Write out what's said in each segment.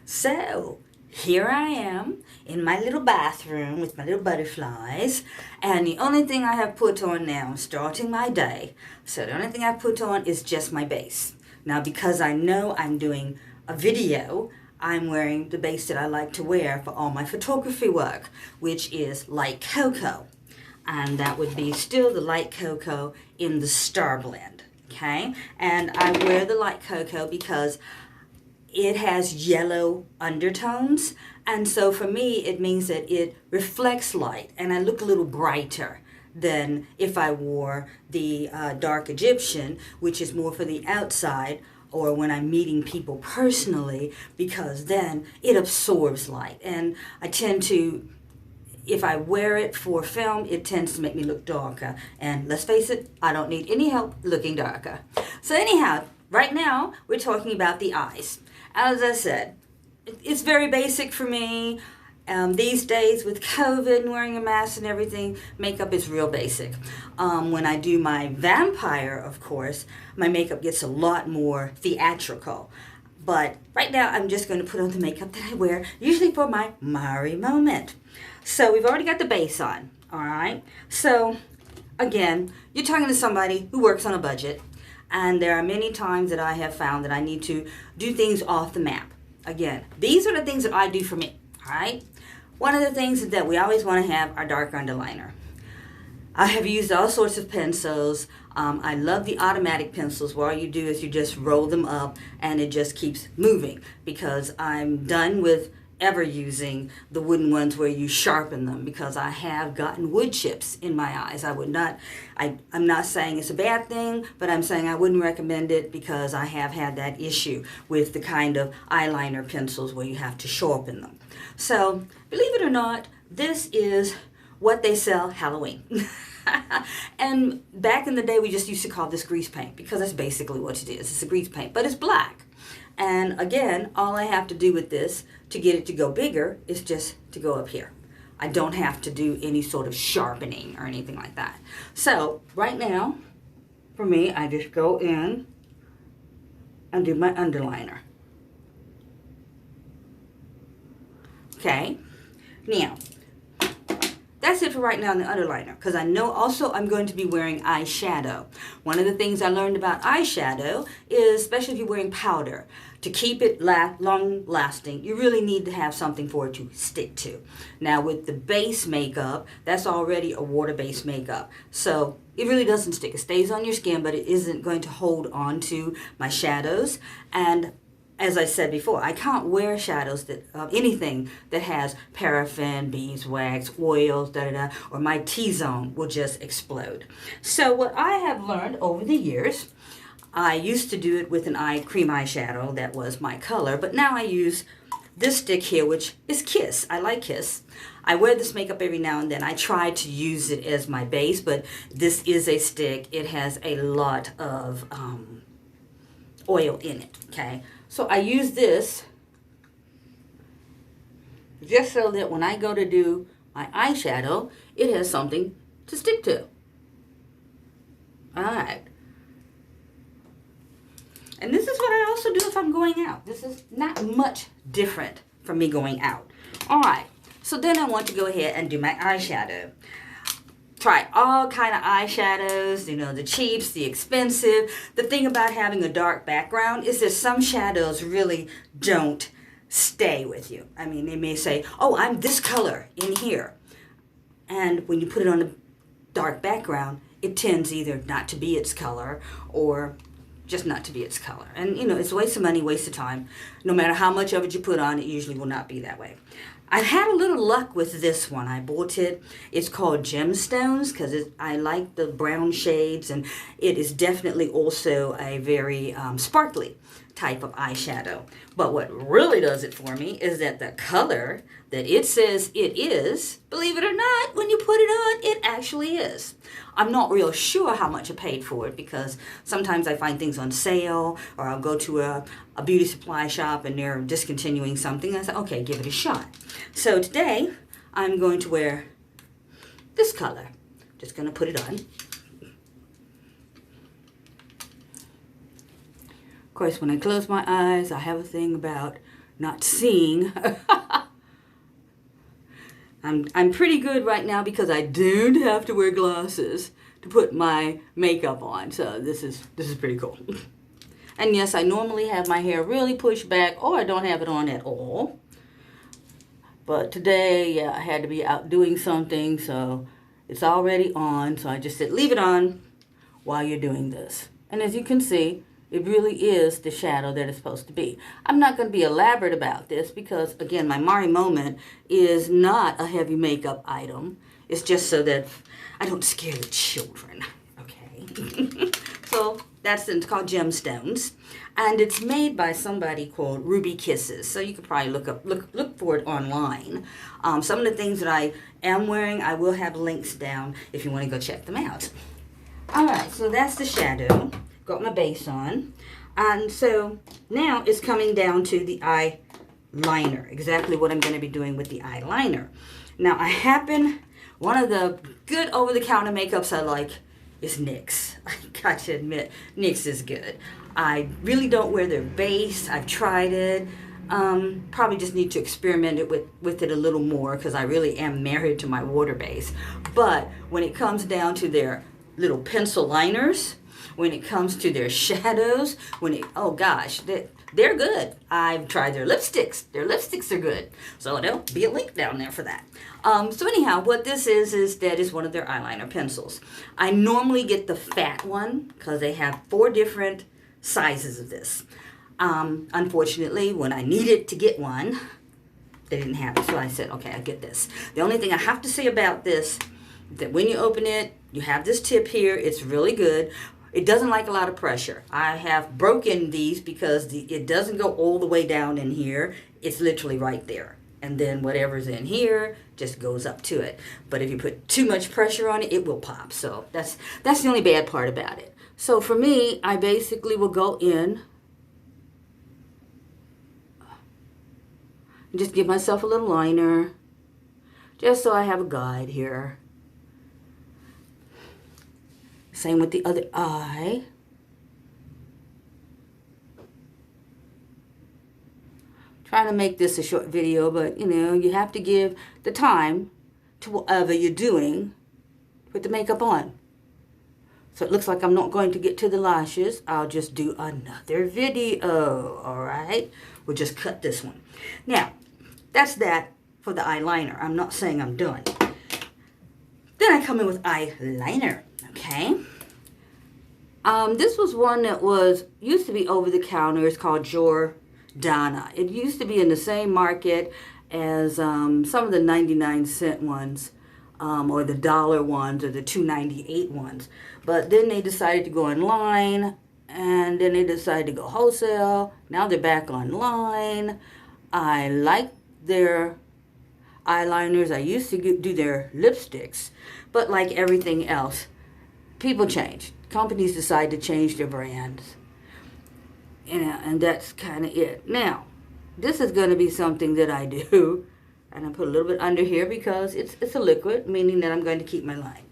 So, here I am in my little bathroom with my little butterflies, and the only thing I have put on now, starting my day, so the only thing I put on is just my base. Now, because I know I'm doing a video, I'm wearing the base that I like to wear for all my photography work, which is light cocoa. And that would be still the light cocoa in the Star Blend, okay? And I wear the light cocoa because it has yellow undertones, and so for me it means that it reflects light and I look a little brighter than if I wore the dark Egyptian, which is more for the outside or when I'm meeting people personally, because then it absorbs light. And I tend to, if I wear it for film, it tends to make me look darker. And let's face it, I don't need any help looking darker. So anyhow, right now we're talking about the eyes. As I said, it's very basic for me. These days with COVID and wearing a mask and everything, makeup is real basic. When I do my vampire, of course, my makeup gets a lot more theatrical. But right now I'm just going to put on the makeup that I wear, usually for my Mari moment. So we've already got the base on, all right? So again, you're talking to somebody who works on a budget. And there are many times that I have found that I need to do things off the map. Again, these are the things that I do for me, all right? One of the things is that we always want to have our dark underliner. I have used all sorts of pencils. I love the automatic pencils where all you do is you just roll them up and it just keeps moving, because I'm done with ever using the wooden ones where you sharpen them, because I have gotten wood chips in my eyes. I'm not saying it's a bad thing, but I'm saying I wouldn't recommend it because I have had that issue with the kind of eyeliner pencils where you have to sharpen them. So believe it or not, this is what they sell Halloween. And back in the day we just used to call this grease paint, because that's basically what it is. It's a grease paint, but it's black. And again, all I have to do with this to get it to go bigger is just to go up here. I don't have to do any sort of sharpening or anything like that. So right now, for me, I just go in and do my underliner. Okay, now, that's it for right now in the underliner, because I know also I'm going to be wearing eyeshadow. One of the things I learned about eyeshadow is, especially if you're wearing powder, to keep it long lasting, you really need to have something for it to stick to. Now with the base makeup, that's already a water-based makeup, so it really doesn't stick. It stays on your skin, but it isn't going to hold on to my shadows. And as I said before, I can't wear shadows that anything that has paraffin, beeswax, oils, or my T-zone will just explode. So what I have learned over the years, I used to do it with an cream eyeshadow that was my color, but now I use this stick here, which is Kiss. I like Kiss. I wear this makeup every now and then. I try to use it as my base, but this is a stick. It has a lot of oil in it, okay? So I use this just so that when I go to do my eyeshadow, it has something to stick to. All right. And this is what I also do if I'm going out. This is not much different from me going out. All right. So then I want to go ahead and do my eyeshadow. Try all kind of eyeshadows, you know, the cheaps, the expensive. The thing about having a dark background is that some shadows really don't stay with you. I mean, they may say, oh, I'm this color in here. And when you put it on a dark background, it tends either not to be its color or just not to be its color. And, you know, it's a waste of money, waste of time. No matter how much of it you put on, it usually will not be that way. I've had a little luck with this one. I bought it. It's called Gemstones because I like the brown shades, and it is definitely also a very sparkly type of eyeshadow. But what really does it for me is that the color that it says it is, believe it or not, when you put it on, it actually is. I'm not real sure how much I paid for it because sometimes I find things on sale, or I'll go to a beauty supply shop and they're discontinuing something. And I say, okay, give it a shot. So today I'm going to wear this color. Just going to put it on. Of course, when I close my eyes, I have a thing about not seeing. I'm pretty good right now because I don't have to wear glasses to put my makeup on. So this is pretty cool. And yes, I normally have my hair really pushed back, or I don't have it on at all. But today, yeah, I had to be out doing something, so it's already on. So I just said, leave it on while you're doing this. And as you can see, it really is the shadow that it's supposed to be. I'm not going to be elaborate about this because, again, my Mari moment is not a heavy makeup item. It's just so that I don't scare the children, okay? So it's called Gemstones, and it's made by somebody called Ruby Kisses. So you could probably look for it online. Some of the things that I am wearing, I will have links down if you want to go check them out. All right, so that's the shadow. Got my base on, and so now it's coming down to the eyeliner. Exactly what I'm going to be doing with the eyeliner. Now one of the good over-the-counter makeups I like is NYX. I got to admit, NYX is good. I really don't wear their base. I've tried it. Probably just need to experiment with it a little more because I really am married to my water base. But when it comes down to their little pencil liners, when it comes to their shadows, oh gosh, they're good. I've tried their lipsticks. Their lipsticks are good. So there'll be a link down there for that. So anyhow, what this is that is one of their eyeliner pencils. I normally get the fat one because they have 4 different sizes of this. Unfortunately, when I needed to get one, they didn't have it. So I said, okay, I'll get this. The only thing I have to say about this, that when you open it, you have this tip here. It's really good. It doesn't like a lot of pressure. I have broken these because it doesn't go all the way down in here. It's literally right there. And then whatever's in here just goes up to it. But if you put too much pressure on it, it will pop. So that's the only bad part about it. So for me, I basically will go in and just give myself a little liner, just so I have a guide here. Same with the other eye. Trying to make this a short video, but you have to give the time to whatever you're doing with the makeup on. So it looks like I'm not going to get to the lashes. I'll just do another video, all right? We'll just cut this one. Now, that's that for the eyeliner. I'm not saying I'm done. Then I come in with eyeliner. Okay. This was one that used to be over the counter. It's called Jordana. It used to be in the same market as some of the 99-cent ones, or the dollar ones, or the $2.98 ones. But then they decided to go online, and then they decided to go wholesale. Now they're back online. I like their eyeliners. I used to do their lipsticks, but like everything else, people change. Companies decide to change their brands, and that's kind of it. Now, this is going to be something that I do, and I put a little bit under here because it's a liquid, meaning that I'm going to keep my line.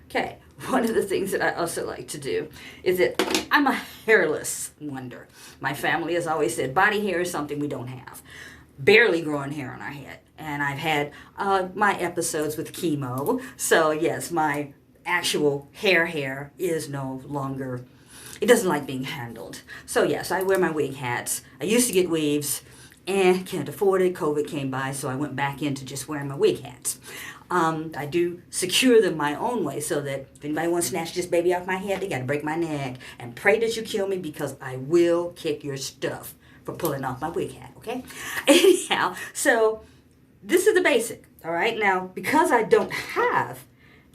Okay, one of the things that I also like to do is that I'm a hairless wonder. My family has always said body hair is something we don't have. Barely growing hair on our head. And I've had my episodes with chemo. So yes, my actual hair is no longer, it doesn't like being handled. So yes, I wear my wig hats. I used to get weaves and can't afford it. COVID came by, so I went back into just wearing my wig hats. I do secure them my own way so that if anybody wants to snatch this baby off my head, they got to break my neck and pray that you kill me because I will kick your stuff for pulling off my wig hat, okay? Anyhow, so this is the basic, all right? Now, because I don't have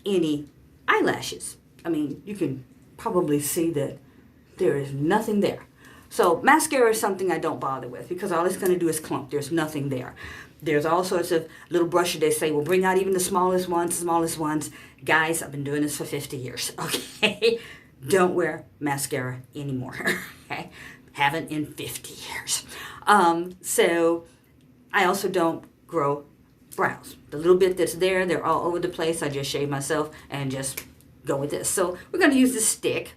any eyelashes, I mean, you can probably see that there is nothing there. So mascara is something I don't bother with because all it's going to do is clump. There's nothing there. There's all sorts of little brushes they say will bring out even the smallest ones. Guys, I've been doing this for 50 years, okay? Don't wear mascara anymore, okay? Haven't in 50 years. So I also don't grow brows. The little bit that's there, they're all over the place. I just shave myself and just go with this. So we're going to use this stick.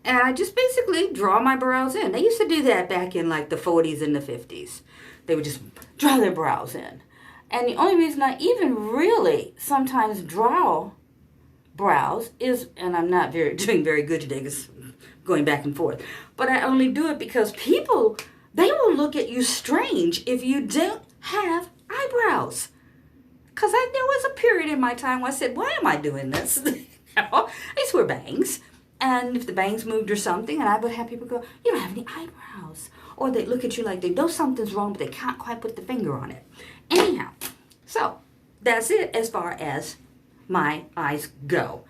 And I just basically draw my brows in. They used to do that back in like the 40s and the 50s. They would just draw their brows in. And the only reason I even really sometimes draw brows is, and I'm not doing very good today because going back and forth, but I only do it because people, they will look at you strange if you don't have eyebrows. Because there was a period in my time where I said, why am I doing this? I used to wear bangs. And if the bangs moved or something, and I would have people go, you don't have any eyebrows. Or they look at you like they know something's wrong, but they can't quite put the finger on it. Anyhow, so that's it as far as my eyes go.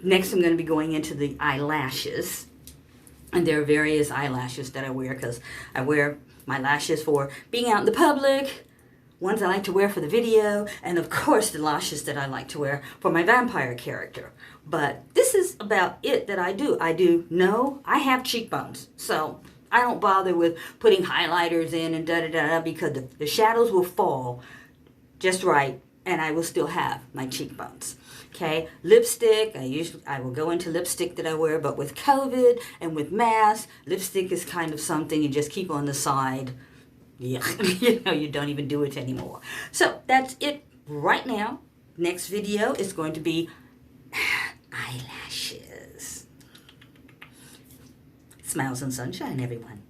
Next I'm going to be going into the eyelashes. And there are various eyelashes that I wear because I wear my lashes for being out in the public, ones I like to wear for the video, and of course the lashes that I like to wear for my vampire character. But this is about it that I do. I have cheekbones, so I don't bother with putting highlighters in and da-da-da-da because the shadows will fall just right and I will still have my cheekbones. Okay, lipstick, I will go into lipstick that I wear, but with COVID and with masks, lipstick is kind of something you just keep on the side. Yeah, you don't even do it anymore. So that's it right now. Next video is going to be eyelashes. Smiles and sunshine, everyone.